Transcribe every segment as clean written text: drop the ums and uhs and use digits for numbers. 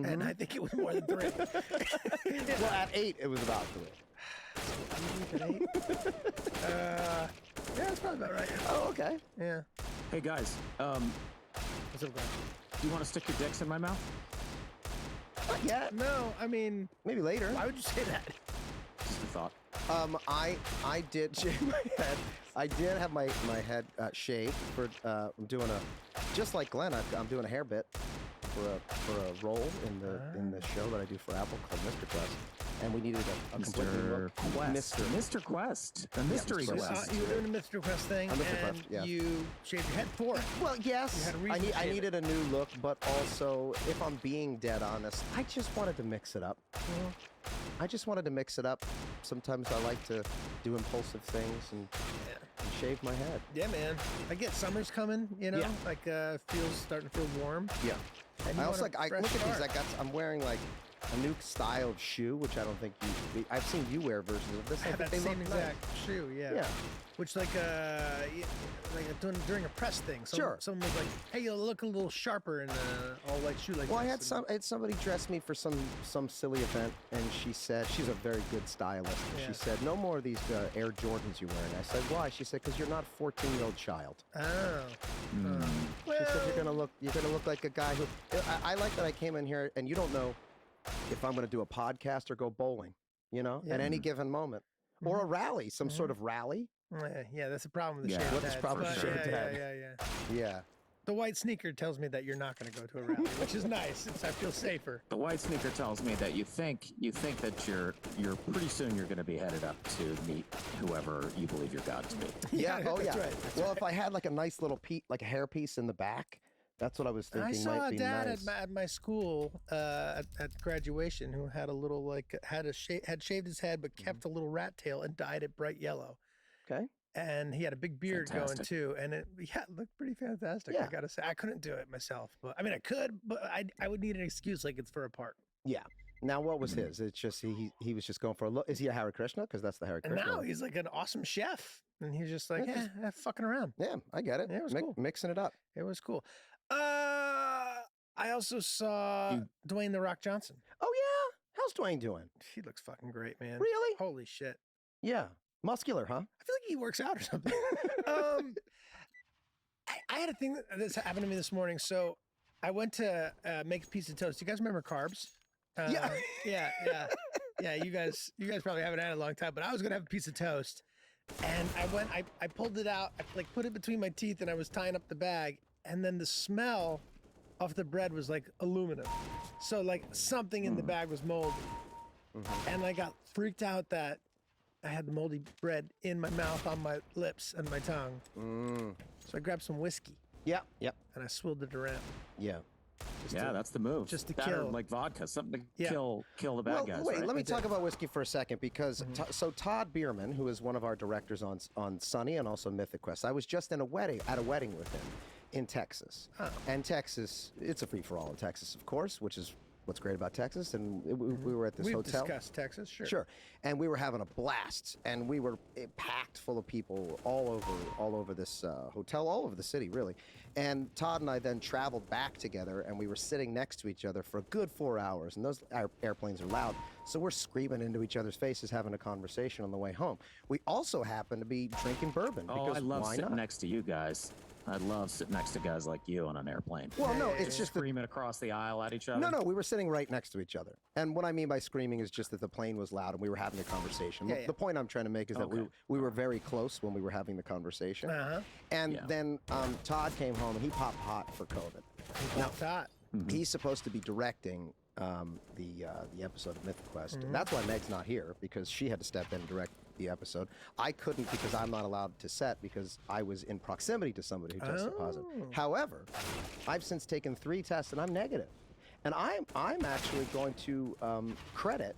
and I think it was more than 3. Well, at 8, it was about 3. At 8? Yeah, that's probably about right. Oh, okay. Yeah. Hey guys, What's up, guys? do you want to stick your dicks in my mouth? Not yet. No, I mean, Maybe later. why would you say that? Just a thought. I did shave my head. I did have my head shaved for I'm doing just like Glenn. I'm doing a hair bit for a role in the show that I do for Apple called Mr. Quest, and we needed a completely Mr. Quest. Mr. Quest. The mystery Mr. quest. You were doing a Mr. Quest thing, A Mr. and Quest, yes. you shaved your head for it. Well, yes, You had a reason to I shave needed a new look, but also, if I'm being dead honest, I just wanted to mix it up. I just wanted to mix it up. Sometimes I like to do impulsive things and shave my head. Yeah, man. I get summer's coming, you know, Yeah. like starting to feel warm. Yeah. And you I also want a like. fresh Look at start. these. I'm wearing like a new style of shoe, which I don't think I've seen you wear versions of this. I have think that they same look exact nice. shoe, yeah. Yeah. Which during a press thing. Sure. Someone was like, "Hey, you look a little sharper in all white shoe like Well, this." I had somebody dress me for some silly event, and she said she's a very good stylist. And Yeah. She said, "No more of these Air Jordans you're wearing." I said, "Why?" She said, "Because you're not a 14-year-old child." Oh. She said, "You're gonna look like a guy who." I like that I came in here, and you don't know if I'm gonna do a podcast or go bowling. You know, Yeah. at any given moment, or a rally, some sort of rally. Yeah, that's the problem with the Yeah. shaved What's the heads, problem with but shaved head? Yeah. Yeah. The white sneaker tells me that you're not going to go to a rally, which is nice since I feel safer. The white sneaker tells me that you think that you're pretty soon you're going to be headed up to meet whoever you believe your God to be. Yeah. Oh, that's yeah. right, that's Well, right. if I had like a nice little like a hairpiece in the back, that's what I was thinking. I saw might a be dad nice. at my school at graduation who had a little had shaved his head but kept a little rat tail and dyed it bright yellow. Okay. And he had a big beard Fantastic. going too, and it looked pretty fantastic. I Yeah. gotta say, I couldn't do it myself, but I mean, I could, but I would need an excuse like it's for a part. Yeah. Now, what was his? It's just he was just going for a look. Is he a Hare Krishna? Because that's the Hare And Krishna. now he's like an awesome chef, and he's just like, Yeah, fucking around. Yeah, I get it. Yeah, it was cool. Mixing it up. It was cool. I also saw Dwayne "The Rock" Johnson. Oh yeah. How's Dwayne doing? He looks fucking great, man. Really? Holy shit. Yeah. Muscular, huh? I feel like he works out or something. I had a thing that's happened to me this morning. So I went to make a piece of toast. You guys remember carbs? Yeah. Yeah. You guys probably haven't had it a long time, but I was gonna have a piece of toast, and I pulled it out, I like put it between my teeth, and I was tying up the bag, and then the smell of the bread was like aluminum, so like something in the bag was moldy, and I got freaked out that I had the moldy bread in my mouth, on my lips, and my tongue. So I grabbed some whiskey Yep. Yep. and I swilled it around. Yeah. Yeah, that's the move. just to That or kill. like vodka, something to Yeah. kill the bad Well, guys. wait. right? Let me talk about whiskey for a second because so Todd Bierman, who is one of our directors on Sunny and also Mythic Quest, I was just at a wedding with him in Texas. And Texas, it's a free for all in Texas, of course, which is what's great about Texas. And we were at this We've hotel. discussed Texas, sure. Sure. And we were having a blast, and we were packed full of people all over this hotel, all over the city, really. And Todd and I then traveled back together, and we were sitting next to each other for a good 4 hours. And those airplanes are loud, so we're screaming into each other's faces, having a conversation on the way home. We also happened to be drinking bourbon Oh, because I love why sitting not? next to you guys. I love sitting next to guys like you on an airplane. Well, no, it's just that Screaming across the aisle at each other. No, we were sitting right next to each other. And what I mean by screaming is just that the plane was loud and we were having a conversation. Yeah, yeah. The point I'm trying to make is that we were very close when we were having the conversation. And then Todd came home and he popped hot for COVID. Now, hot. He's supposed to be directing the episode of Mythic Quest. That's why Meg's not here, because she had to step in and direct the episode. I couldn't because I'm not allowed to set because I was in proximity to somebody who tested positive. However, I've since taken 3 tests and I'm negative. And I'm actually going to credit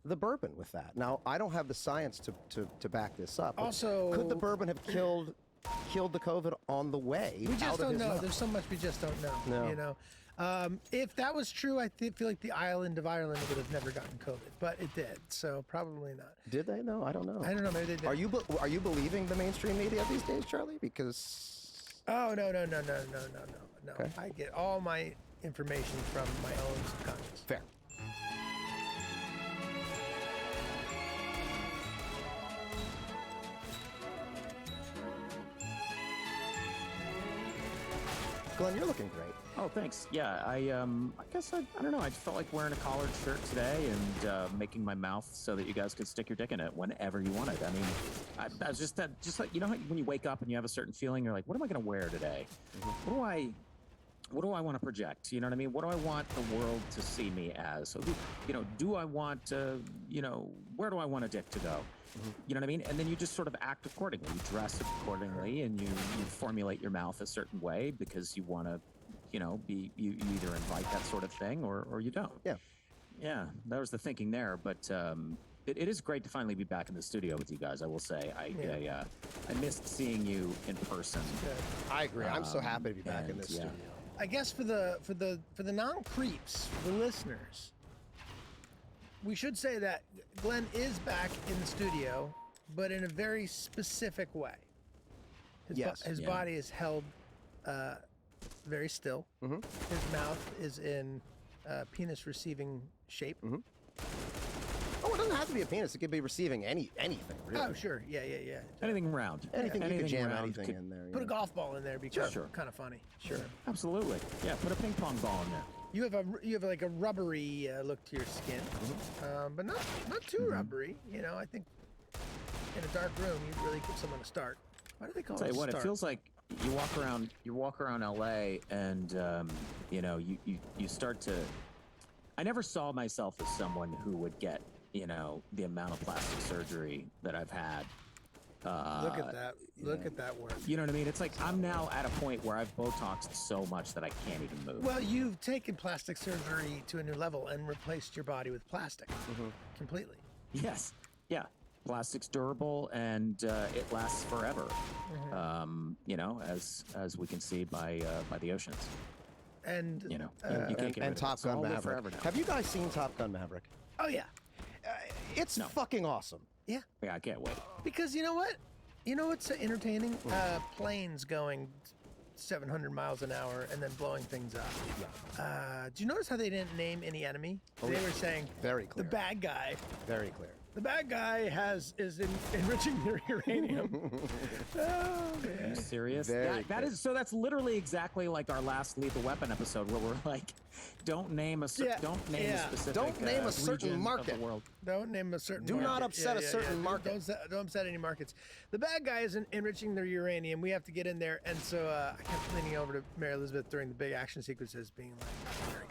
the bourbon with that. Now, I don't have the science to back this up. Also, could the bourbon have killed the COVID on the way? We just out of don't his know. mouth? There's so much we just don't know. No. You know, if that was true, I feel like the island of Ireland would have never gotten COVID, but it did. So probably not. Did they? No, I don't know. I don't know. Maybe they did. Are you believing the mainstream media these days, Charlie? Because Oh no. Okay. I get all my information from my own subconscious. Fair. Glenn, you're looking great. Oh, thanks. Yeah, I guess I don't know. I just felt like wearing a collared shirt today and making my mouth so that you guys could stick your dick in it whenever you wanted. I mean, I was just like, you know how when you wake up and you have a certain feeling, you're like, what am I going to wear today? What do I want to project? You know what I mean? What do I want the world to see me as? So, do I want to, where do I want a dick to go? You know what I mean? And then you just sort of act accordingly. You dress accordingly, and you formulate your mouth a certain way because you want to, you either invite that sort of thing or you don't. Yeah. Yeah, that was the thinking there. But it is great to finally be back in the studio with you guys. I will say, I missed seeing you in person. I agree. I'm so happy to be back in this studio. I guess for the non-creeps, for the listeners, we should say that Glenn is back in the studio, but in a very specific way. His body is held very still. Mm-hmm. His mouth is in penis receiving shape. Mm-hmm. Oh, it doesn't have to be a penis. It could be receiving anything, really. Oh, sure. Yeah. Anything round. Anything you could jam round anything in there. Put a golf ball in there because it's kind of funny. Sure. Absolutely. Yeah, put a ping pong ball in there. You have like a rubbery look to your skin, but not too rubbery. I think in a dark room you'd really give someone a start. Why do they call it a start? Tell you what, it feels like you walk around LA and you start to. I never saw myself as someone who would get the amount of plastic surgery that I've had. Look at that. Look at that work. You know what I mean? It's like I'm now at a point where I've Botoxed so much that I can't even move. Well, you've taken plastic surgery to a new level and replaced your body with plastic completely. Yes. Yeah. Plastic's durable and it lasts forever. As we can see by the oceans. And you can't get rid of Top it. Gun So I'll live Maverick. forever now. Have you guys seen Top Gun Maverick? oh yeah, It's fucking awesome. yeah. Yeah, I can't wait. Because you know what? You know what's entertaining? Planes going 700 miles an hour and then blowing things up. Yeah. Do you notice how they didn't name any enemy? They were saying Very clear. the bad guy. Very clear. The bad guy is enriching their uranium. Oh, Are you man. serious? Very That's literally exactly like our last Lethal Weapon episode where we're like, don't name a a specific Don't name a certain region market. of the world. Don't name a certain Do market. not upset a certain market. Don't upset any markets. The bad guy is enriching their uranium. We have to get in there. And so I kept leaning over to Mary Elizabeth during the big action sequences being like, we're in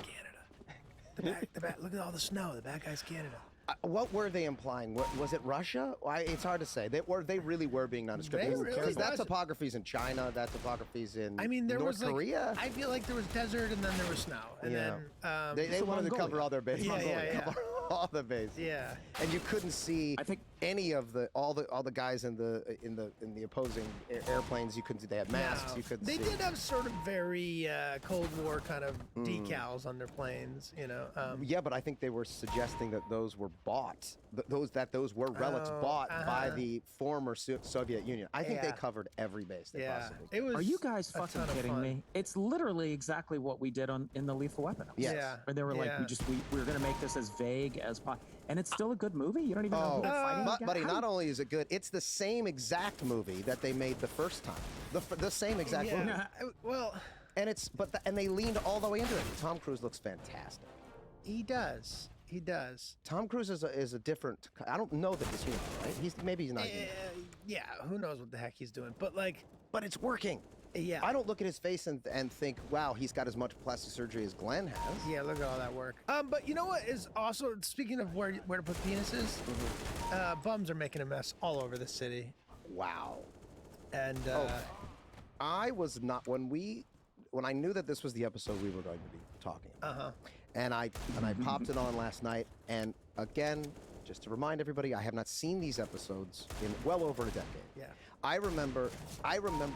Canada. Look at all the snow. The bad guy's Canada. What were they implying? Was it Russia? It's hard to say. They really were being nondescript. They really Because that was. topography's in China. That topography's in There North was Korea. I feel like there was desert and then there was snow. And then They wanted to cover all their bases. Yeah. Cover all the bases. Yeah. And you couldn't see I think any of all the guys in the opposing airplanes. You couldn't see. They had masks. No. You couldn't They see. did have sort of very Cold War kind of decals on their planes, Yeah, but I think they were suggesting that those were bought. Those were relics bought by the former Soviet Union. I think they covered every base they possibly could. It was. Are you guys a fucking ton of kidding fun. me? It's literally exactly what we did in the Lethal Weapon. Yes. Yeah. Where they were like, we were going to make this as vague as possible. And it's still a good movie? You don't even know who they're fighting against? Buddy, not only is it good, it's the same exact movie that they made the first time. The same exact movie. Well, And and they leaned all the way into it. Tom Cruise looks fantastic. he does. He does. Tom Cruise is a different. I don't know that he's human, right? Maybe he's not human. Yeah. Who knows what the heck he's doing? But But it's working. yeah. I don't look at his face and think, wow, he's got as much plastic surgery as Glenn has. Yeah, look at all that work. But you know what is also, speaking of where to put penises, bums are making a mess all over the city. Wow. And I was not when I knew that this was the episode we were going to be talking about. And I popped it on last night, and again, just to remind everybody, I have not seen these episodes in well over a decade. Yeah. I remember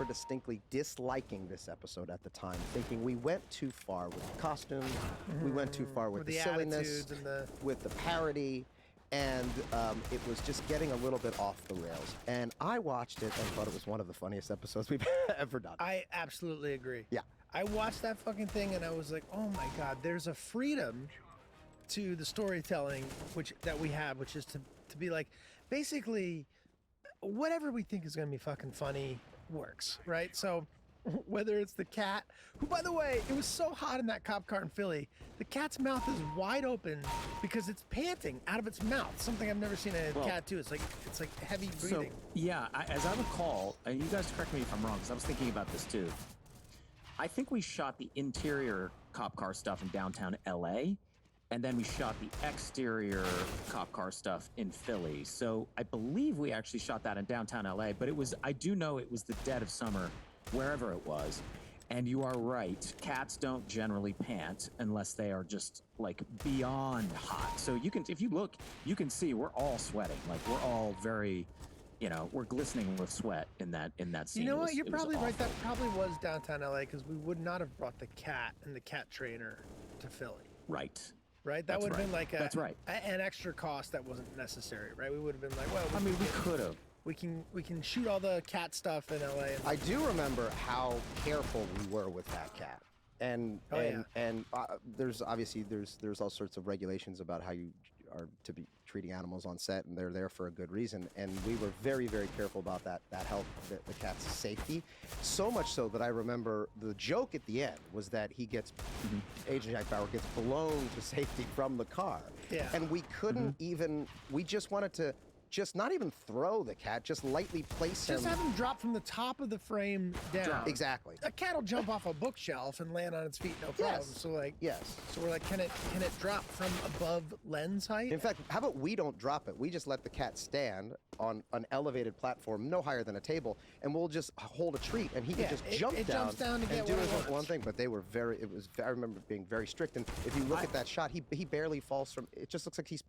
distinctly disliking this episode at the time, thinking we went too far with the costumes, we went too far with the silliness, attitudes and with the parody, and it was just getting a little bit off the rails. And I watched it and thought it was one of the funniest episodes we've ever done. I absolutely agree. Yeah. I watched that fucking thing and I was like, oh my God, there's a freedom to the storytelling that we have, which is to be like, basically, whatever we think is going to be fucking funny works, right? So whether it's the cat, who, by the way, it was so hot in that cop car in Philly, the cat's mouth is wide open because it's panting out of its mouth. Something I've never seen a cat do. It's like heavy breathing. So, yeah, as I recall, and you guys correct me if I'm wrong, because I was thinking about this too. I think we shot the interior cop car stuff in downtown LA, and then we shot the exterior cop car stuff in Philly. So I believe we actually shot that in downtown LA, but I do know it was the dead of summer, wherever it was. And you are right, cats don't generally pant unless they are just like beyond hot. So if you look, you can see we're all sweating. Like we're all very, we're glistening with sweat in that scene. You know what? You're probably right. Awful. That probably was downtown LA because we would not have brought the cat and the cat trainer to Philly. Right. Right? That would have been like That's right. An extra cost that wasn't necessary, right? We would have been like, well, I mean, we could have. We can shoot all the cat stuff in LA. I do remember how careful we were with that cat, and there's obviously there's all sorts of regulations about how you are to be treating animals on set, and they're there for a good reason. And we were very, very careful about that health, the cat's safety. So much so that I remember the joke at the end was that he gets Agent Jack Bauer gets blown to safety from the car. Yeah. And we couldn't even. We just wanted to. Just not even throw the cat, just lightly place him. Just have him drop from the top of the frame down. Exactly. A cat will jump off a bookshelf and land on its feet, no problem. Yes. So like, yes. So we're like, can it drop from above lens height? In fact, how about we don't drop it? We just let the cat stand on an elevated platform, no higher than a table, and we'll just hold a treat, and he can just jump down. It jumps down to get and do what it his wants. one thing. But they were very. I remember being very strict. And if you look at that shot, he barely falls from. It just looks like he's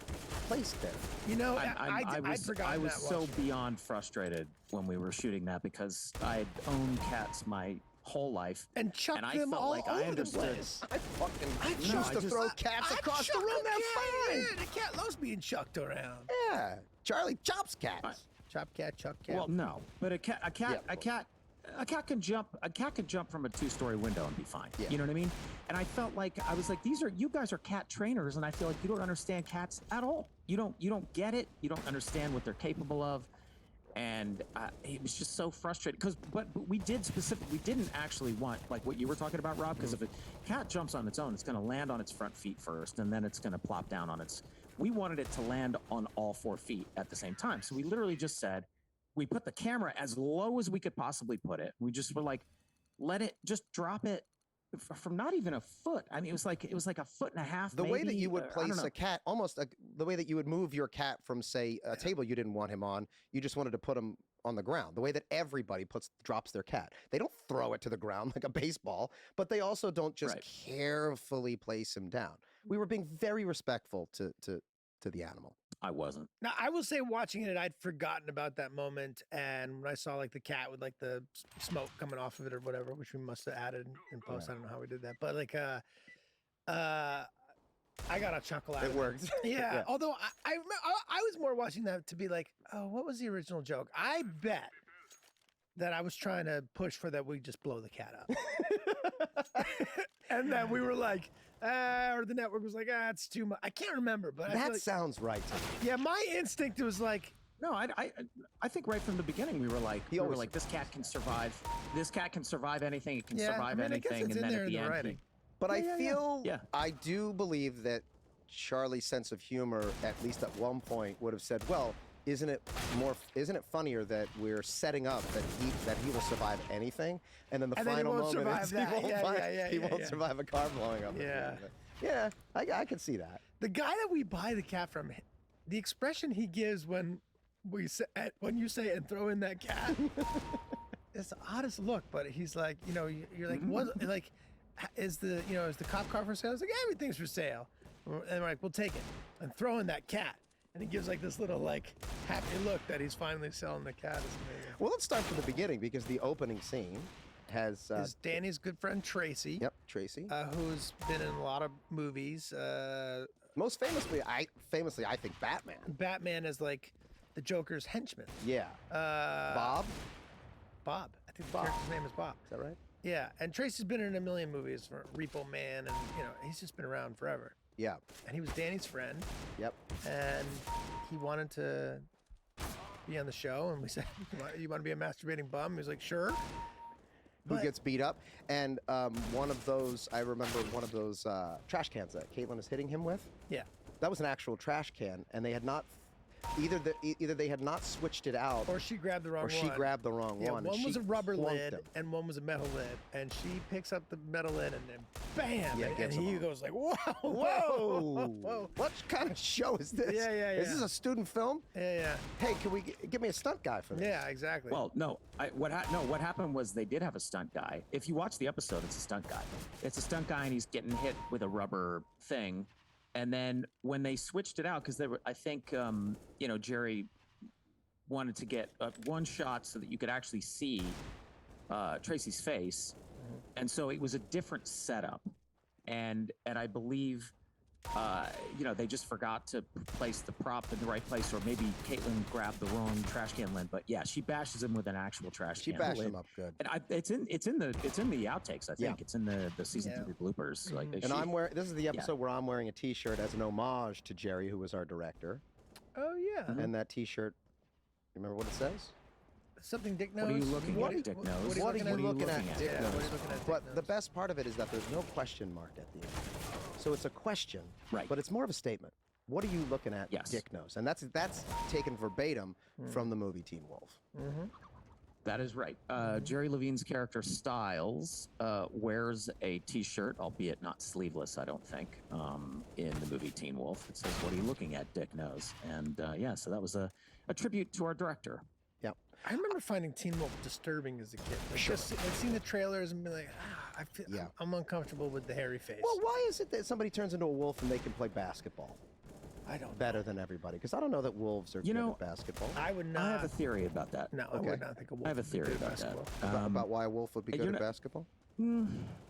placed there. You know, I was so beyond frustrated when we were shooting that because I'd owned cats my whole life, and chucked I them felt all like over I understood. the place. I used to throw cats across the room. They're fine. Yeah, the cat loves being chucked around. Yeah, Charlie chops cats. Chop cat, chuck cat. Well, no, but a cat can jump. A cat can jump from a 2-story window and be fine. Yeah. You know what I mean? And I felt like I was like, you guys are cat trainers, and I feel like you don't understand cats at all. You don't get it. You don't understand what they're capable of. And it was just so frustrating but we didn't actually want like what you were talking about, Rob, because if a cat jumps on its own, it's going to land on its front feet first, and then it's going to plop down on its. We wanted it to land on all 4 feet at the same time, so we literally just said we put the camera as low as we could possibly put it. We just were like, let it just drop it from not even a foot. I mean, it was like a foot and a half. The maybe. way that you would place a cat, the way that you would move your cat from, say, a table you didn't want him on, you just wanted to put him on the ground. The way that everybody drops their cat. They don't throw it to the ground like a baseball, but they also don't just carefully place him down. We were being very respectful to the animal. I wasn't. Now, I will say, watching it, I'd forgotten about that moment, and when I saw like the cat with like the smoke coming off of it or whatever, which we must have added in post. I don't know how we did that, but like, I got a chuckle out of it. It worked. Yeah. Although I was more watching that to be like, oh, what was the original joke? I bet that I was trying to push for that we just blow the cat up, and that we were like. Or the network was like, it's too much. I can't remember, but that sounds right to me. Yeah, my instinct was like, no, I think right from the beginning we were like, this cat can survive. This cat can survive anything. It can survive anything, and then at the end. But I do believe that Charlie's sense of humor, at least at one point, would have said, well, isn't it funnier that we're setting up that he will survive anything, and then the final moment is he won't survive a car blowing up. Yeah, I could see that. The guy that we buy the cat from, the expression he gives when you say and throw in that cat, it's the oddest look. But he's like, you're like, what? Like, is the cop car for sale? It's like everything's for sale, and we're like, we'll take it and throw in that cat. And he gives like this little like happy look that he's finally selling the cat. Well, let's start from the beginning because the opening scene is Danny's good friend Tracy. Yep, Tracy, who's been in a lot of movies. Most famously, I think Batman. Batman is like the Joker's henchman. Yeah. Bob. I think the character's name is Bob. Is that right? Yeah, and Tracy's been in a million movies, for Repo Man, and he's just been around forever. Yeah. and he was Danny's friend, Yep. and he wanted to be on the show, and we said, "You want to be a masturbating bum?" He was like, "Sure." Who But- gets beat up? And one of those, I remember one of those trash cans that Caitlin is hitting him with. Yeah. That was an actual trash can, and they had not either they had not switched it out, Or she grabbed the wrong or one. she grabbed the wrong Yeah, one. one and was she a rubber plunked lid him. and one was a metal lid, and she picks up the metal lid and then bam, Yeah, and gets him he on. goes like, "Whoa, Whoa! What kind of show is this? Yeah, yeah, Is this yeah. a student film? Yeah, Hey, can we give me a stunt guy for this? yeah, exactly. Well, no. What happened was they did have a stunt guy. If you watch the episode, it's a stunt guy. It's a stunt guy, and he's getting hit with a rubber thing. And then when they switched it out, because I think Jerry wanted to get one shot so that you could actually see Tracy's face, and so it was a different setup. And I believe they just forgot to place the prop in the right place, or maybe Caitlin grabbed the wrong trash can lid. But yeah, she bashes him with an actual trash She can bashed lid. him up good. And it's in the outtakes. I think Yeah. it's in the season 3 bloopers. Like, And I'm wearing. This is the episode where I'm wearing a T-shirt as an homage to Jerry, who was our director. Oh yeah, And that T-shirt, remember what it says? something Dick knows. What are you looking What at, are you- Dick what- knows? What are you What are looking you at? looking at, Dick Yeah, knows? what are you looking at, Dick But the knows? best part of it is that there's no question mark at the end. So it's a question, Right. but it's more of a statement. What are you looking at, Yes. Dick knows? And that's taken verbatim from the movie Teen Wolf. That is right. Jerry Levine's character Styles wears a T-shirt, albeit not sleeveless, I don't think, in the movie Teen Wolf. It says, "What are you looking at, Dick knows?" And so that was a tribute to our director. Yep. I remember finding Teen Wolf disturbing as a kid. Like, Sure. just I'd seen the trailers and be like, I feel, Yeah. I'm uncomfortable with the hairy face. Well, why is it that somebody turns into a wolf and they can play basketball I don't. better than everybody? Because I don't know that wolves are You good know, at basketball. I would I not. have a theory about that. No, I Okay. would not think a wolf. I have a would be theory good at about that. basketball. About why a wolf would be good you're at not- basketball?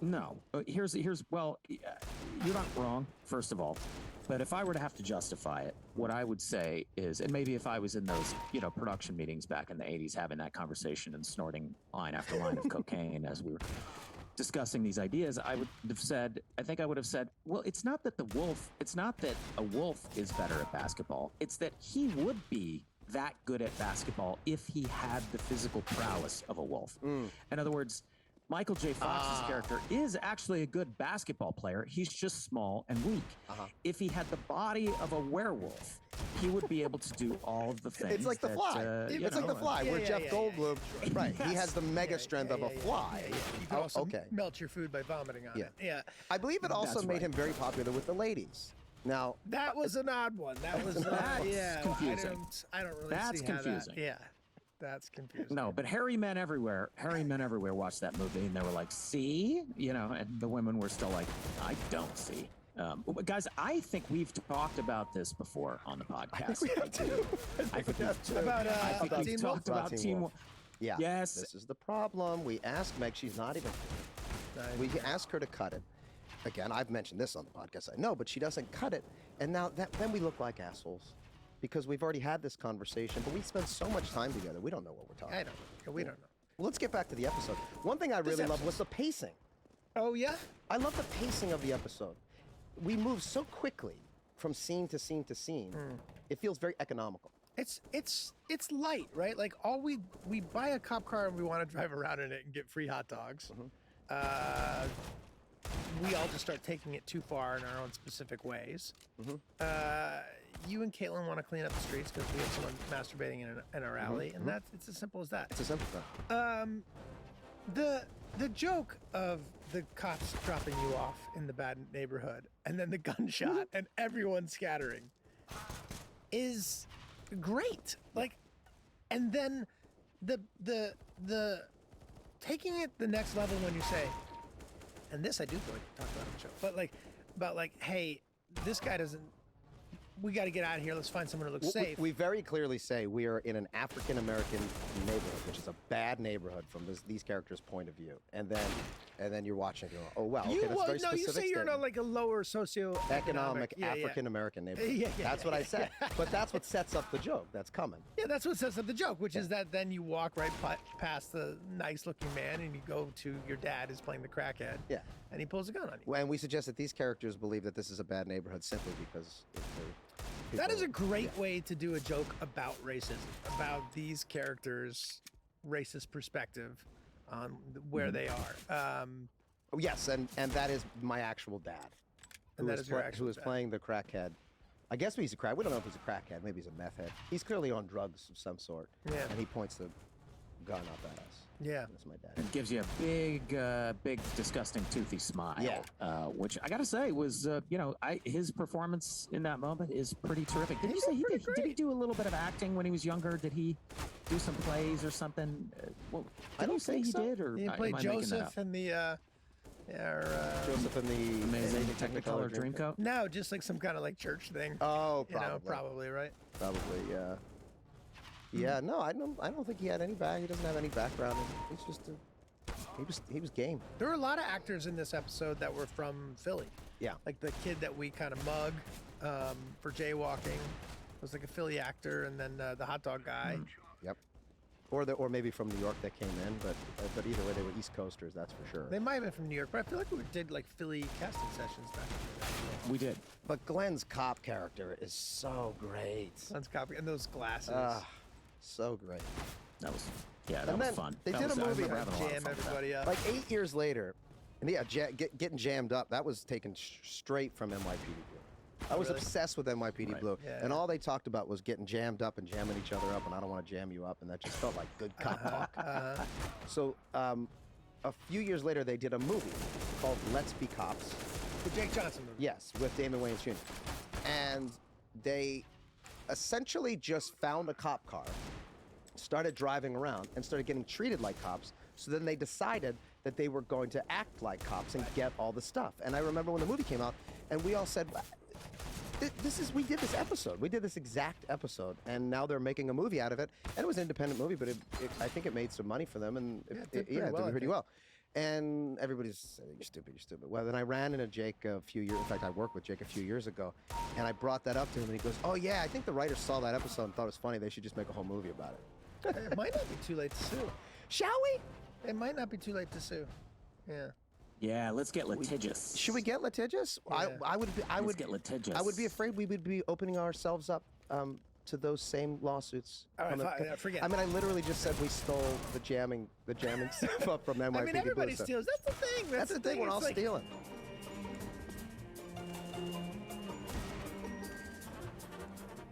No. Here's well, you're not wrong, first of all. But if I were to have to justify it, what I would say is, and maybe if I was in those, production meetings back in the 80s having that conversation and snorting line after line of cocaine as we were discussing these ideas, I would have said, well, it's not that a wolf is better at basketball. It's that he would be that good at basketball if he had the physical prowess of a wolf. In other words, Michael J. Fox's character is actually a good basketball player. He's just small and weak. If he had the body of a werewolf, he would be able to do all of the things. It's like The Fly. It's like The Fly, where Jeff Goldblum, right? He has the mega strength of a fly. You can also okay. melt your food by vomiting on Yeah. it. Yeah. I believe it also That's made right. him very popular with the ladies. Now, That was an odd one. That was That's confusing. I don't really That's see confusing. how that. Yeah, that's confusing. No, but hairy men everywhere watched that movie and they were like, see? And the women were still like, I don't see. But guys, I think we've talked about this before on the podcast. we have too. I think we've too. About I think we've Teen talked Wolf? about Teen Teen Wolf. Wolf. yeah. Yes. This is the problem. We asked Meg. She's not even. We asked her to cut it. Again, I've mentioned this on the podcast. I know, but she doesn't cut it. And now then we look like assholes because we've already had this conversation. But we spend so much time together. We don't know what we're talking I about. don't know. We don't know. Well, let's get back to the episode. One thing I really loved was the pacing. Oh yeah. I love the pacing of the episode. We move so quickly from scene to scene to scene. It feels very economical. It's light, right? Like we buy a cop car and we want to drive around in it and get free hot dogs. We all just start taking it too far in our own specific ways. You and Caitlin want to clean up the streets because we have someone masturbating in our alley, and it's as simple as that. It's a simple thing. The joke of the cops dropping you off in the bad neighborhood and then the gunshot and everyone scattering is great. Like, and then the taking it the next level when you say, and this I do feel like we talked about on the show, but about hey, this guy doesn't. We got to get out of here. Let's find someone who looks safe. We very clearly say we are in an African American neighborhood, which is a bad neighborhood from these characters' point of view. And then and then you're watching it going, oh, wow, okay, You, that's a very no, you specific say you're in statement. like a lower socioeconomic Economic yeah, yeah. African-American neighborhood. Yeah, yeah, That's what I said. But that's what sets up the joke. That's coming. Yeah, that's what sets up the joke, which is that then you walk right past the nice-looking man and you go to your dad is playing the crackhead. Yeah. And he pulls a gun on you. And we suggest that these characters believe that this is a bad neighborhood simply because That is a great way to do a joke about racism, about these characters' racist perspective on where they are. Oh, yes, and that is my actual dad. And that is your actual who is dad. playing the crackhead. I guess he's a crack. We don't know if he's a crackhead. Maybe he's a meth head. He's clearly on drugs of some sort. Yeah. And he points the gun up at us. Yeah. That's my dad. It gives you a big, disgusting, toothy smile. Yeah. Which I gotta say was, his performance in that moment is pretty terrific. Did you say did he do a little bit of acting when he was younger? Did he do some plays or something? Well, I don't you say think he so. did, or He am I played making that Joseph up? in the, Joseph in the Amazing Technicolor Dreamcoat. no, just like some kind of like church thing. Oh, You know, probably. probably, right? Probably, yeah. Yeah, no, I don't think he had any back. He doesn't have any background. He's just he was game. There were a lot of actors in this episode that were from Philly. Yeah. Like the kid that we kind of mug for jaywalking was like a Philly actor, and then the hot dog guy. Yep. Or maybe from New York that came in, but either way they were East Coasters, that's for sure. They might have been from New York, but I feel like we did like Philly casting sessions back in the day. We did. But Glenn's cop character is so great. Let's copy and those glasses. So great. That was that And was then fun. they That did a was- I movie, remember having a lot of Jam fun with that. everybody up. Like 8 years later, and yeah, getting jammed up, that was taken straight from NYPD Blue. I was really? obsessed with NYPD Right. Blue, Yeah, and yeah. all they talked about was getting jammed up and jamming each other up, and I don't want to jam you up, and that just felt like good cop talk. So a few years later, they did a movie called Let's Be Cops. The Jake Johnson movie. Yes, with Damon Wayans Jr. And they essentially just found a cop car, started driving around, and started getting treated like cops. So then they decided that they were going to act like cops and get all the stuff. And I remember when the movie came out, and we all said, we did this episode. We did this exact episode, and now they're making a movie out of it. And it was an independent movie, but I think it made some money for them, and it it did pretty well, I pretty think. well. And everybody's saying, you're stupid. Well, then I ran into Jake a few years, in fact, I worked with Jake a few years ago, and I brought that up to him, and he goes, oh yeah, I think the writers saw that episode and thought it was funny. They should just make a whole movie about it. It might not be too late to sue. Shall we? It might not be too late to sue. Yeah. Yeah, let's get litigious. Should we get litigious? Yeah. I would Let's get litigious. I would be afraid we would be opening ourselves up to those same lawsuits. All right, From fine, forget I mean, I literally just said we stole the jamming stuff up from NYPD. I mean, everybody Blue, so- steals. That's the thing. That's the thing. We're It's all like- stealing.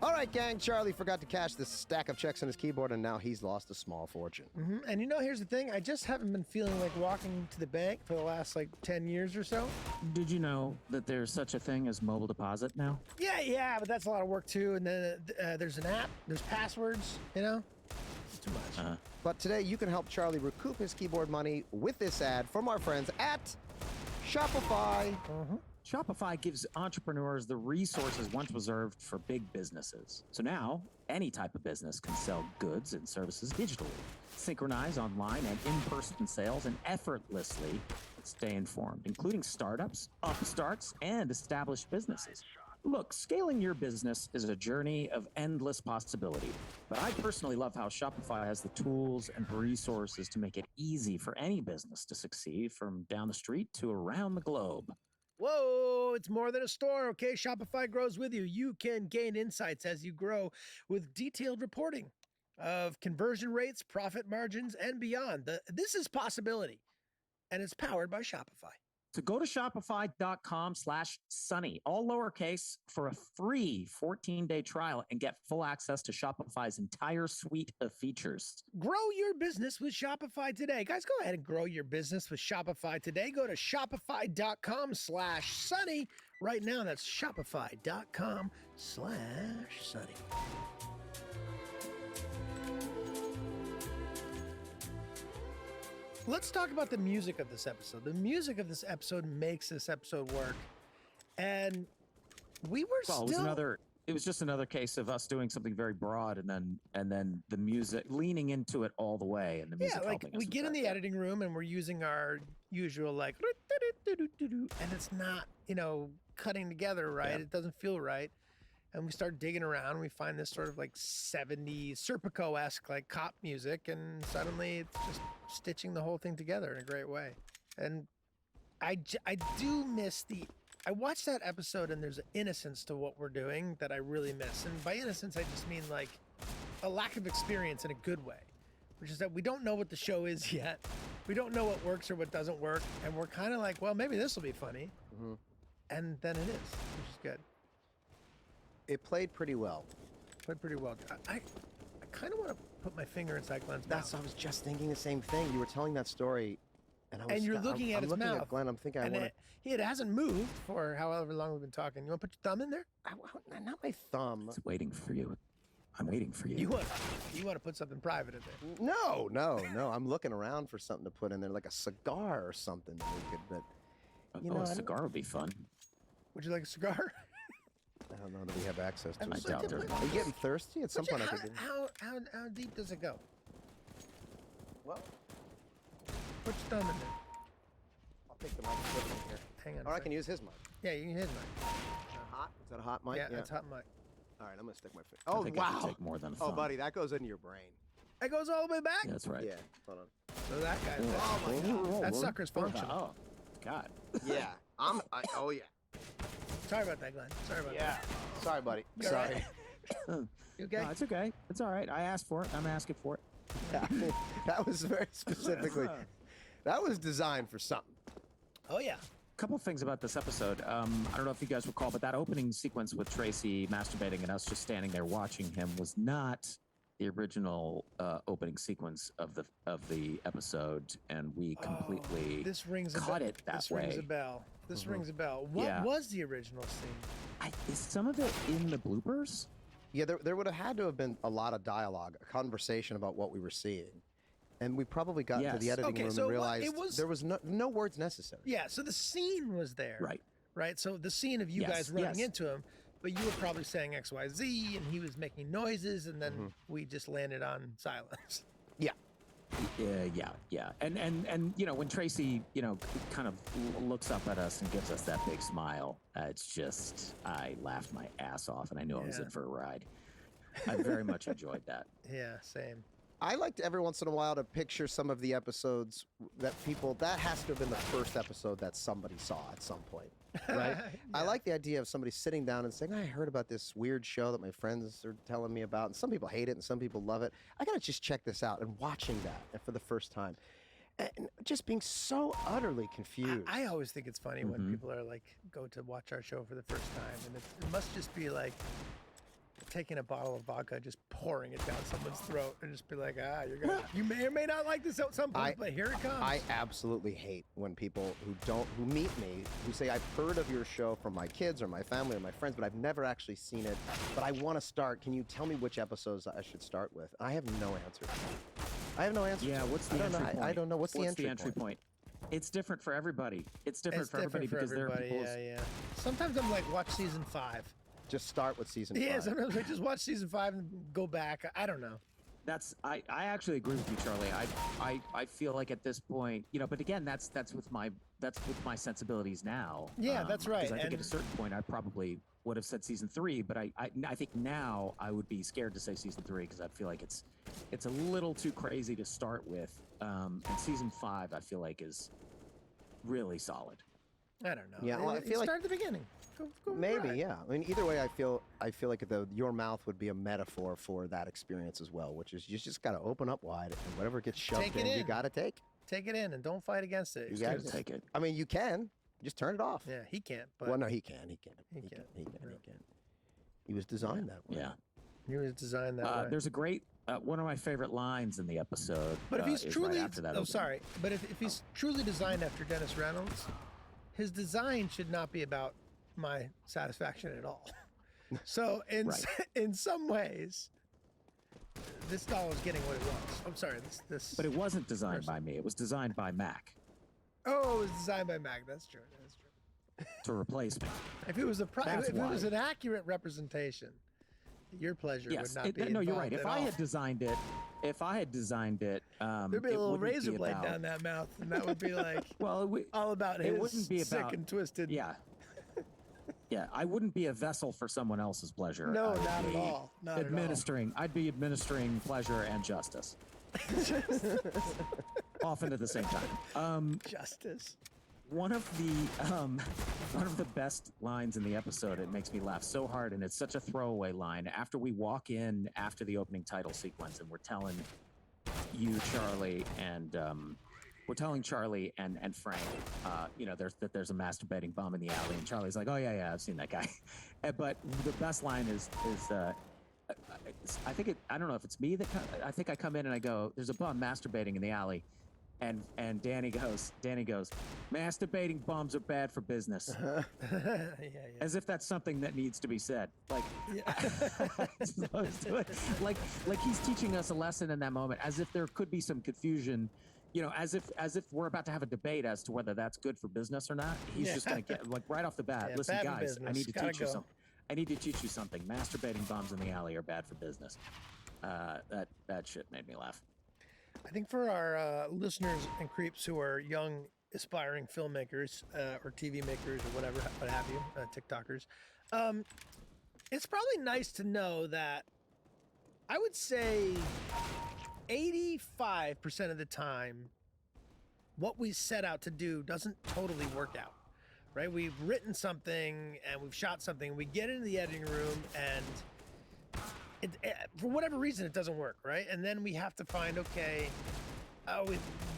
All right, gang. Charlie forgot to cash the stack of checks on his keyboard, and now he's lost a small fortune. And you know, here's the thing. I just haven't been feeling like walking to the bank for the last like 10 years or so. Did you know that there's such a thing as mobile deposit now? Yeah, but that's a lot of work too. And then there's an app. There's passwords. You know, it's too much. But today, you can help Charlie recoup his keyboard money with this ad from our friends at Shopify. Shopify gives entrepreneurs the resources once reserved for big businesses. So now, any type of business can sell goods and services digitally, synchronize online and in-person sales, and effortlessly stay informed, including startups, upstarts, and established businesses. Look, scaling your business is a journey of endless possibility, but I personally love how Shopify has the tools and resources to make it easy for any business to succeed, from down the street to around the globe. Whoa, it's more than a store, okay? Shopify grows with you. You can gain insights as you grow with detailed reporting of conversion rates, profit margins, and beyond. This is possibility, and it's powered by Shopify. So go to shopify.com/sunny, all lowercase, for a free 14-day trial and get full access to Shopify's entire suite of features. Grow your business with Shopify today. Guys, go ahead and grow your business with Shopify today. Go to shopify.com/sunny. Right now, that's shopify.com/sunny. Let's talk about the music of this episode. The music of this episode makes this episode work. And we were Well, still... it it was just another case of us doing something very broad, and then the music leaning into it all the way, and the music Yeah, like helping us we with get in that, the yeah. editing room and we're using our usual like, and it's not, cutting together right. Yeah. It doesn't feel right. And we start digging around and we find this sort of like 70s Serpico-esque like cop music, and suddenly it's just stitching the whole thing together in a great way. And I do miss I watched that episode and there's an innocence to what we're doing that I really miss. And by innocence, I just mean like a lack of experience in a good way, which is that we don't know what the show is yet. We don't know what works or what doesn't work. And we're kind of like, well, maybe this will be funny. Mm-hmm. And then it is, which is good. It played pretty well. Played pretty well. I kind of want to put my finger inside Glenn's mouth. I was just thinking the same thing. You were telling that story, and you're looking at his looking mouth. at Glenn. I'm thinking I want to. It hasn't moved for however long we've been talking. You want to put your thumb in there? Not my thumb. It's waiting for you. I'm waiting for you. You want to put something private in there? No. I'm looking around for something to put in there, like a cigar or something that we could. But a cigar would be fun. Would you like a cigar? I don't know that we have access to. I doubt there's Are you getting thirsty? At some point, I could. How deep does it go? Well, Put your thumb in there. I'll take the mic and put it in here. Hang on. Or I can use his mic. Yeah, you can hit mine. Hot? Is that a hot mic? Yeah, that's hot mic. All right, I'm gonna stick my finger. I Oh think I could wow! take more than a Oh, thumb. buddy, that goes into your brain. It goes all the way back. Yeah, that's right. Yeah. Hold on. So that guy's there. Oh my God. That sucker's functional. Oh, God. Yeah. Oh yeah. Sorry about that, Glenn. Sorry about Yeah. Sorry, buddy. You all Sorry. that. You okay? No, it's okay. It's all right. I asked for it. I'm asking for it. Yeah, that was very specifically. That was designed for something. Oh yeah. Couple things about this episode. I don't know if you guys recall, but that opening sequence with Tracy masturbating and us just standing there watching him was not the original opening sequence of the episode, and we completely This rings a caught bell. it that This way. rings a bell. This rings a bell. What was the original scene? Is some of it in the bloopers? Yeah, there would have had to have been a lot of dialogue, a conversation about what we were seeing. And we probably got to the editing room so and realized it was, there was no words necessary. Yeah, so the scene was there. Right. Right? So the scene of you guys running into him, but you were probably saying X, Y, Z, and he was making noises, and then we just landed on silence. Yeah. Yeah. And when Tracy, kind of looks up at us and gives us that big smile, it's just, I laughed my ass off, and I knew I was in for a ride. I very much enjoyed that. Yeah, same. I liked every once in a while to picture some of the episodes that has to have been the first episode that somebody saw at some point, right? I like the idea of somebody sitting down and saying, I heard about this weird show that my friends are telling me about, and some people hate it and some people love it. I gotta just check this out, and watching that for the first time. And just being so utterly confused. I always think it's funny when people are like, go to watch our show for the first time, and it must just be like taking a bottle of vodka, just pouring it down someone's throat, and just be like, you may or may not like this at some point, but here it comes. I absolutely hate when people who meet me, who say, I've heard of your show from my kids or my family or my friends, but I've never actually seen it, but I want to start. Can you tell me which episodes I should start with? I have no answer. I have no answer. Yeah, what's the entry point? I don't know. What's the entry point? It's different for everybody. It's different for everybody because there are people. Yeah. Sometimes I'm like, watch season 5. Just start with season 5. Yeah, sometimes I just watch season 5 and go back. I don't know. I actually agree with you, Charlie. I feel like at this point, but again, that's with my sensibilities now. Yeah, that's right. Because I think at a certain point, I probably would have said season 3, but I think now I would be scared to say season 3 because I feel like it's a little too crazy to start with. And season 5, I feel like is really solid. I don't know. Yeah, well, I feel start at the beginning. Go maybe, right. yeah. I mean, either way, I feel like your mouth would be a metaphor for that experience as well, which is you just got to open up wide, and whatever gets shoved in, you got to take. Take it in and don't fight against it. You got to take it. I mean, you can just turn it off. Yeah, he can't. But Well, no, he can. He can. can. He was designed that way. Yeah. He was designed that way. There's a great one of my favorite lines in the episode. But if he's is truly, right after that. But if he's truly designed after Dennis Reynolds, his design should not be about my satisfaction at all. So in some ways, this doll is getting what it wants. I'm sorry, this. But it wasn't designed by me. It was designed by Mac. Oh, it was designed by Mac. That's true. to replace me. If it was That's if it was why. an accurate representation, your pleasure Yes, would not be no, you're right. involved If at I all. had designed it, There'd be a it little wouldn't razor be blade about, down that mouth, and that would be like well, all about it his wouldn't be sick about, and twisted. yeah, yeah. I wouldn't be a vessel for someone else's pleasure. No, I would not at be all. Not at all. administering. I'd be administering pleasure and justice, often at the same time. Justice. One of the best lines in the episode. It makes me laugh so hard, and it's such a throwaway line. After we walk in after the opening title sequence, and we're telling you, Charlie, and Frank, there's a masturbating bum in the alley, and Charlie's like, oh yeah, I've seen that guy. But the best line is I don't know if it's me I think I come in and I go, there's a bum masturbating in the alley. And Danny goes, masturbating bums are bad for business. Yeah. As if that's something that needs to be said. Like, like he's teaching us a lesson in that moment, as if there could be some confusion, as if we're about to have a debate as to whether that's good for business or not. He's just gonna get, like, right off the bat, listen, bad for guys, I business. need to Gotta teach you go. something. I need to teach you something. Masturbating bums in the alley are bad for business. That shit made me laugh. I think for our listeners and creeps who are young, aspiring filmmakers or TV makers or whatever, what have you, TikTokers, it's probably nice to know that I would say 85% of the time, what we set out to do doesn't totally work out, right? We've written something and we've shot something. We get into the editing room and for whatever reason, it doesn't work, right? And then we have to find, okay,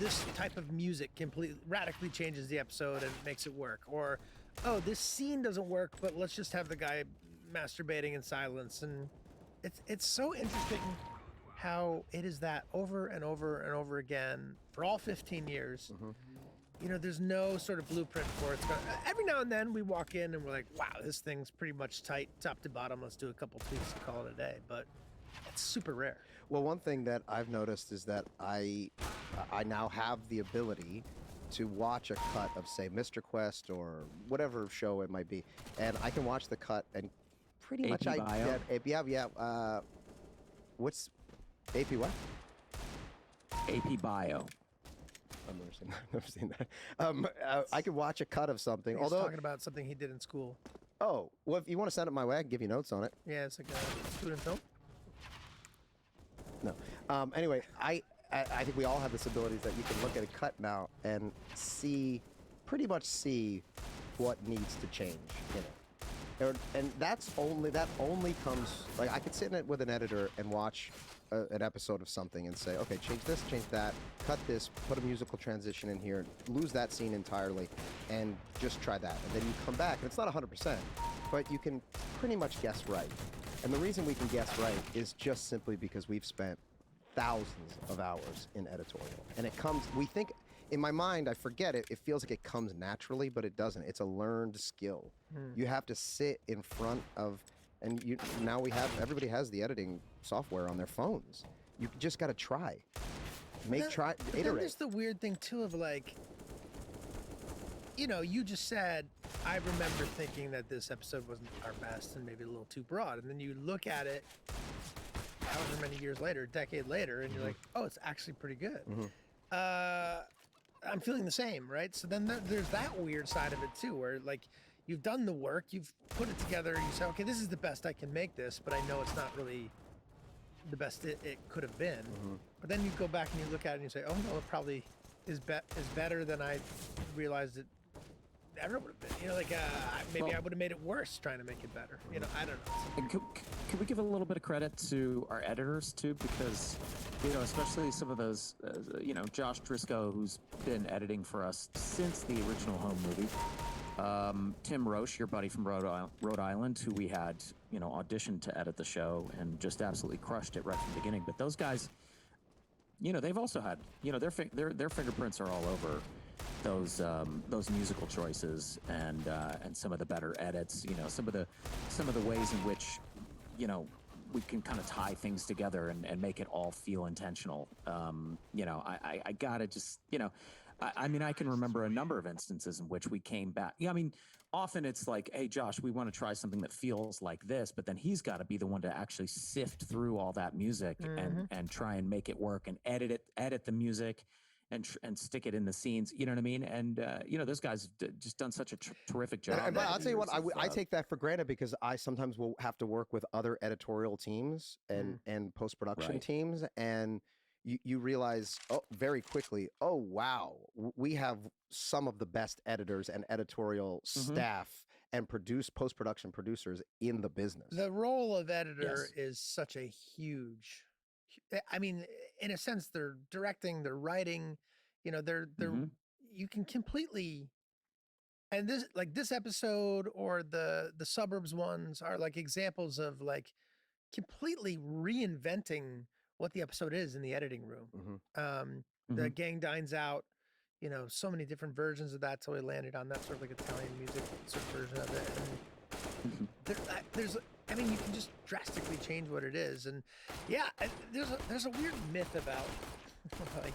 this type of music completely radically changes the episode and makes it work. Or, oh, this scene doesn't work, but let's just have the guy masturbating in silence. And it's so interesting how it is that over and over and over again for all 15 years. There's no sort of blueprint for it. Every now and then we walk in and we're like, wow, this thing's pretty much tight top to bottom. Let's do a couple tweaks and call it a day. But it's super rare. Well, one thing that I've noticed is that I now have the ability to watch a cut of, say, Mr. Quest or whatever show it might be, and I can watch the cut and pretty much Bio? What's AP what? AP Bio. I've never seen that. I could watch a cut of something. He's Although, talking about something he did in school. oh, well, if you want to send it my way, I can give you notes on it. Yeah, it's like a student film. No. Anyway, I think we all have this ability that you can look at a cut now and pretty much see what needs to change in it. And that only comes, like, I could sit in it with an editor and watch an episode of something and say, okay, change this, change that, cut this, put a musical transition in here, lose that scene entirely, and just try that. And then you come back, and it's not 100%, but you can pretty much guess right. And the reason we can guess right is just simply because we've spent thousands of hours in editorial. And we think, in my mind, I forget it, it feels like it comes naturally, but it doesn't. It's a learned skill. You have to sit in front of, and now everybody has the editing software on their phones. You just got to try. Then Iterate. there's the weird thing, too, of like, you just said, I remember thinking that this episode wasn't our best and maybe a little too broad. And then you look at it however many years later, a decade later, and you're like, oh, it's actually pretty good. I'm feeling the same, right? So then there's that weird side of it, too, where, like, you've done the work, you've put it together, and you say, okay, this is the best I can make this, but I know it's not really the best it could have been. But then you go back and you look at it and you say, oh, no, it probably is better than I realized it ever would have been. Maybe I would have made it worse trying to make it better. I don't know. And could we give a little bit of credit to our editors too? Because, especially some of those, Josh Driscoll, who's been editing for us since the original home movie. Tim Roche, your buddy from Rhode Island, who we had, auditioned to edit the show and just absolutely crushed it right from the beginning. But those guys, they've also had, their fingerprints are all over those musical choices and some of the better edits. Some of the ways in which we can kind of tie things together and make it all feel intentional. I gotta just I mean, I can remember a number of instances in which we came back. Yeah, I mean, often it's like, hey, Josh, we want to try something that feels like this, but then he's got to be the one to actually sift through all that music and try and make it work and edit the music and stick it in the scenes. You know what I mean? And those guys just done such a terrific job. But I'll tell you what, I take that for granted because I sometimes will have to work with other editorial teams and post-production teams, and you realize very quickly, oh wow, we have some of the best editors and editorial staff and post-production producers in the business. The role of editor is such a huge, I mean, in a sense, they're directing, they're writing, they're you can completely, and this episode or the suburbs ones are like examples of like completely reinventing what the episode is in the editing room. The gang dines out, so many different versions of that till we landed on that sort of like Italian music sort of version of it. And I mean, you can just drastically change what it is. And yeah, there's a weird myth about like,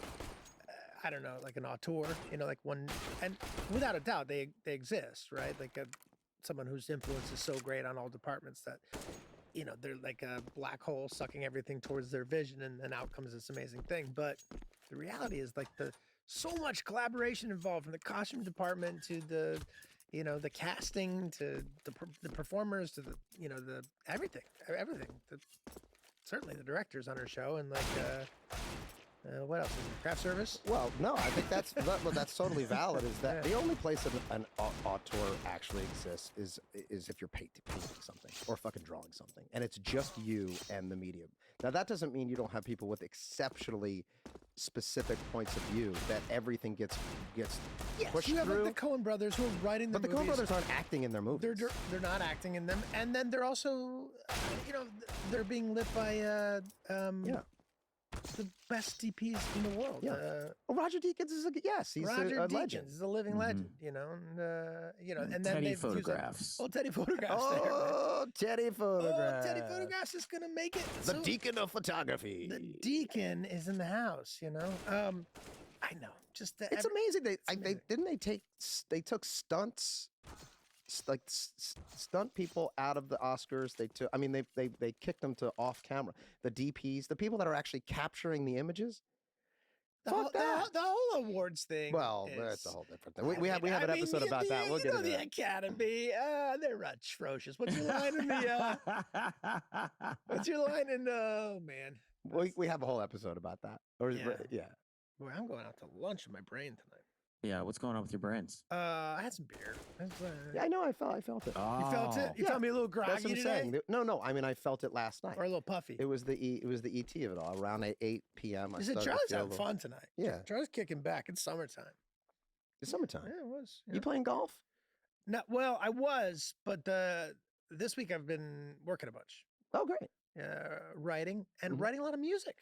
I don't know, like an auteur, like one, and without a doubt they exist, right? Like someone whose influence is so great on all departments that, they're like a black hole sucking everything towards their vision, and then out comes this amazing thing. But the reality is like so much collaboration involved, from the costume department to the casting to the performers to the everything. Certainly the directors on our show, and like what else? Craft service? Well, no, I think that's totally valid. Is that the only place an auteur actually exists is if you're painting something or fucking drawing something, and it's just you and the medium. Now that doesn't mean you don't have people with exceptionally specific points of view that everything gets pushed you have through. Like the Coen brothers who are writing the movies. But the Coen brothers aren't acting in their movies. They're not acting in them, and then they're also they're being lit by the best DPs in the world. Yeah. Roger Deakins is he's Roger a Deakins legend. is a living legend, and then Teddy Photographs. Teddy Photographs. Teddy Photographs. Teddy Photographs is gonna make it. The deacon of photography. The deacon is in the house. I know. Just it's amazing. They took stunts. Like stunt people out of the Oscars. They kicked them to off camera. The DPs, the people that are actually capturing the images. The whole awards thing. Well, that's a whole different thing. We have an episode about that. We'll get into the Academy. They're atrocious. What's your line in the? What's your line in? Oh man. We have a whole episode about that. Boy, I'm going out to lunch in my brain tonight. Yeah, what's going on with your brains? I had some beer. Yeah, I know. I felt it. Oh. You felt it? You felt me a little groggy That's what I'm saying. No. I mean, I felt it last night. Or a little puffy. It was the ET of it all. Around 8 p.m. Charlie's having fun tonight. Yeah. Charlie's kicking back. It's summertime. It's summertime. Yeah, it was. You playing golf? No, well, I was, but this week I've been working a bunch. Oh, great. Writing and writing a lot of music.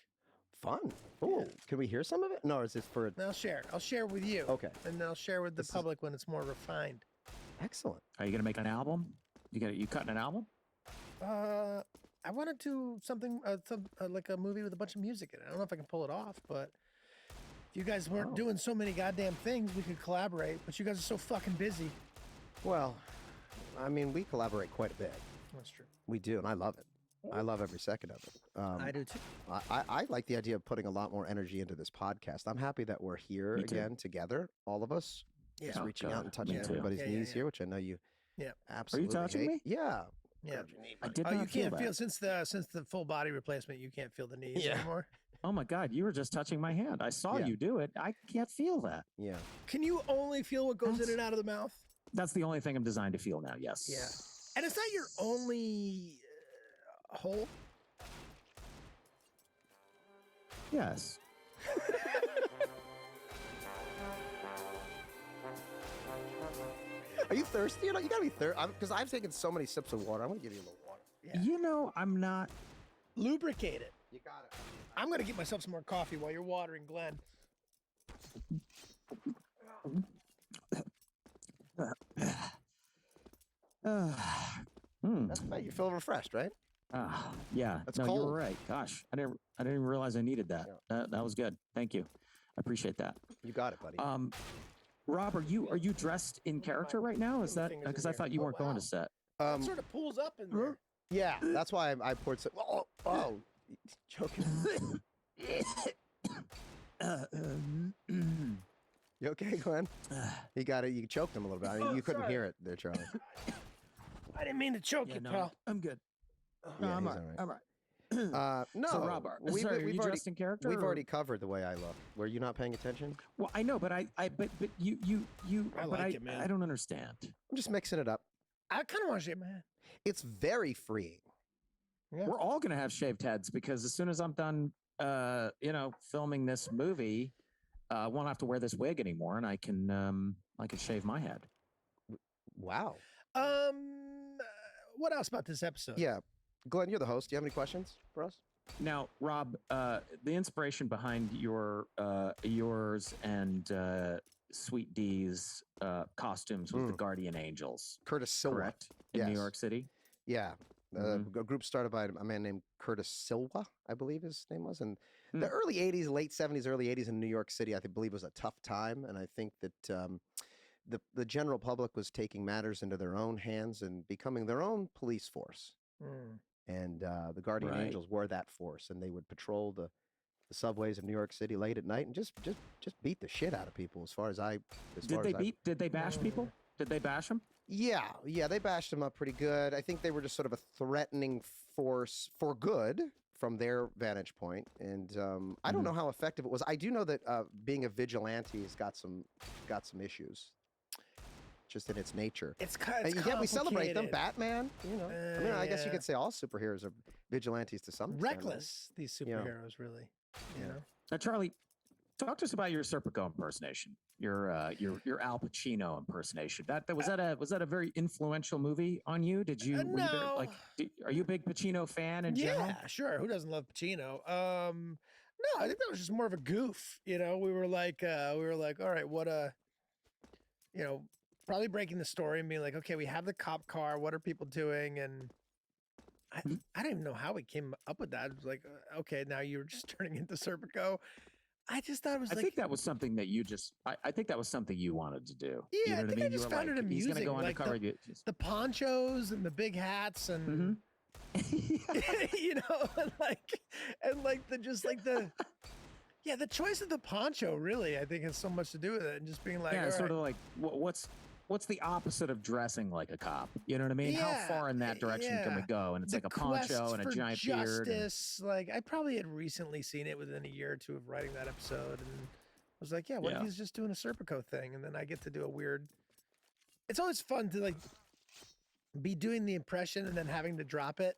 Fun. Oh, can we hear some of it? No, is this for? I'll share. I'll share with you. Okay. And then I'll share with the public when it's more refined. Excellent. Are you gonna make an album? You cutting an album? I want to do something like a movie with a bunch of music in it. I don't know if I can pull it off, but if you guys weren't doing so many goddamn things, we could collaborate. But you guys are so fucking busy. Well, I mean, we collaborate quite a bit. That's true. We do, and I love it. I love every second of it. I do too. I like the idea of putting a lot more energy into this podcast. I'm happy that we're here again together, all of us. Yeah. Just reaching out and touching everybody's knees here, which I know you absolutely Are you touching hate. me? Yeah. Yeah. I did not you feel can't that. feel since the full body replacement, you can't feel the knees anymore. Oh my God, you were just touching my hand. I saw you do it. I can't feel that. Yeah. Can you only feel what goes in and out of the mouth? That's the only thing I'm designed to feel now, yes. Yeah. And is that your only hole? Yes. Are you thirsty? You gotta be thirsty. Because I've taken so many sips of water. I'm gonna give you a little water. Yeah. I'm not. Lubricate it. You got it. I'm gonna get myself some more coffee while you're watering Glenn. That's right. You feel refreshed, right? Yeah. That's no, cold. you were right. Gosh, I didn't even realize I needed that. Yeah. That was good. Thank you. I appreciate that. You got it, buddy. Rob, are you dressed in character right now? Is that Fingers in because I here. thought you Oh, weren't going wow. to set? It sort of pulls up in there. Yeah, that's why I poured some. Oh, joking. You okay, Glenn? You got it. You choked him a little bit. I mean, you couldn't sorry. hear it there, Charlie. I didn't mean to choke you, pal. I'm good. Yeah, I'm he's all right. all right. I'm all right. No, So, Rob, are you already, dressed in character? we've or- already covered the way I look. Were you not paying attention? Well, I know, but but you. I but like it, man. I don't understand. I'm just mixing it up. I kind of want to shave my head. It's very freeing. Yeah. We're all gonna have shaved heads because as soon as I'm done, filming this movie, I won't have to wear this wig anymore, and I can shave my head. Wow. What else about this episode? Yeah. Glenn, you're the host. Do you have any questions for us? Now, Rob, the inspiration behind yours and Sweet D's costumes was the Guardian Angels, Curtis Silva. correct? In New Yes. York City. Yeah. A group started by a man named Curtis Silva, I believe his name was. And the early 80s, late 70s, early 80s in New York City, I believe was a tough time. And I think that the general public was taking matters into their own hands and becoming their own police force. And the Guardian Right. Angels were that force. And they would patrol the subways of New York City late at night and just beat the shit out of people as far as I... Did they bash people? Did they bash them? Yeah, they bashed him up pretty good. I think they were just sort of a threatening force for good from their vantage point, and I don't know how effective it was. I do know that being a vigilante has got some issues, just in its nature. It's kind of yet we celebrate them. Batman, you know. I mean, I guess you yeah. could say all superheroes are vigilantes to some extent, right? Reckless, these superheroes, really. You know? Now, Charlie, talk to us about your Serpico impersonation. Your Al Pacino impersonation. Was that a very influential movie on you? Did you were you no. are you a big Pacino fan in general? Yeah, sure. Who doesn't love Pacino? No, I think that was just more of a goof. You know, we were like, all right, what probably breaking the story and being like, okay, we have the cop car. What are people doing? And I don't even know how we came up with that. It was like, okay, now you're just turning into Serpico. I just thought it was I like... think that was something that you just... I think that was something you wanted to do. Yeah, you know I what think I mean? I just found it amusing. He's going to go like undercover. the ponchos and the big hats and... you know, and the choice of the poncho really, I think, has so much to do with it. And just being like... Yeah, all sort right. of like, what's the opposite of dressing like a cop? You know what I mean? Yeah, How far in that direction can we go? And it's The like a poncho quest and a for giant beard. justice. Like, I probably had recently seen it within a year or two of writing that episode, and I was like, yeah, what if he's just doing a Serpico thing, and then I get to do a weird... It's always fun to, like, be doing the impression and then having to drop it,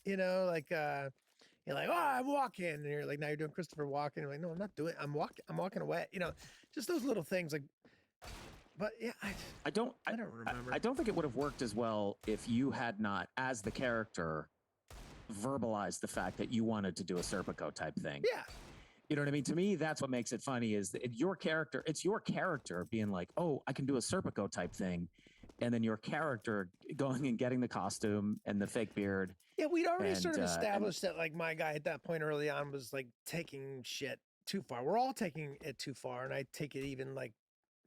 you know? Like, you're like, oh, I'm walking, and you're like, now you're doing Christopher Walken. You're like, no, I'm not doing it. I'm walking away. You know, just those little things, like... But yeah, I don't remember. I don't think it would have worked as well if you had not, as the character, verbalized the fact that you wanted to do a Serpico type thing. Yeah. You know what I mean? To me, that's what makes it funny is that it's your character being like, oh, I can do a Serpico type thing. And then your character going and getting the costume and the fake beard. Yeah, we'd already sort of established that, like, my guy at that point early on was, like, taking shit too far. We're all taking it too far, and I take it even, like,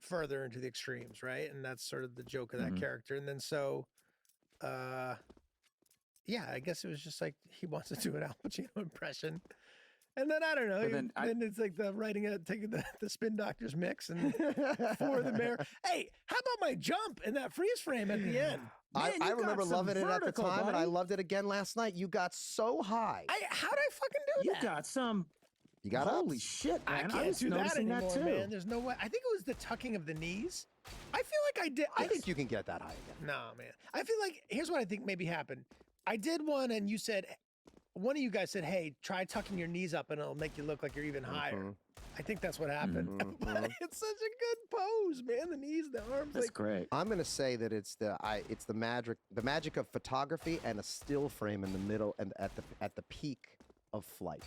further into the extremes, right? And that's sort of the joke of that character. And then so, yeah, I guess it was just like he wants to do an Al Pacino impression. And then I don't know. Then it's like taking the Spin Doctors mix and for the mayor. Hey, how about my jump and that freeze frame at the end? Man, I remember loving it at the time, and I loved it again last night. You got so high. How did I fucking do that? You got some. You got holy ups. shit, man! I can't do that anymore, too. man. There's no way. I think it was the tucking of the knees. I feel like I did. I think you can get that high again. No, man. I feel like here's what I think maybe happened. I did one, and you said, one of you guys said, "Hey, try tucking your knees up, and it'll make you look like you're even higher." I think that's what happened. But it's such a good pose, man. The knees, the arms. That's great. I'm gonna say that it's the magic of photography and a still frame in the middle and at the peak of flight.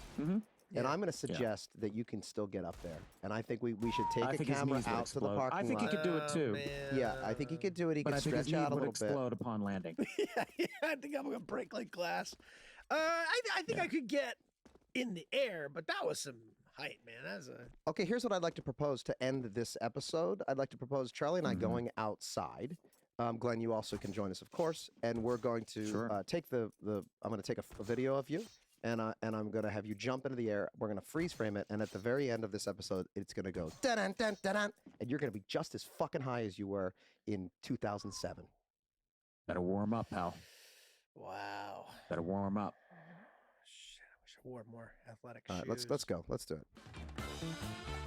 And I'm going to suggest that you can still get up there. And I think we should take a camera out to the parking lot. I think he could do it too. Man. Yeah, I think he could do it. He could stretch out a little bit. Explode upon landing. yeah, I think I'm going to break like glass. I think I could get in the air, but that was some height, man. That's a Okay, here's what I'd like to propose to end this episode. I'd like to propose Charlie and I going outside. Glenn, you also can join us, of course, and we're going to Sure. take I'm going to take a video of you, and I'm going to have you jump into the air. We're going to freeze frame it, and at the very end of this episode, it's going to go dun dun dun dun, and you're going to be just as fucking high as you were in 2007. Better warm up, pal. wow. Better warm up. Shit, I wish I wore more athletic All shoes. right, let's go. Let's do it.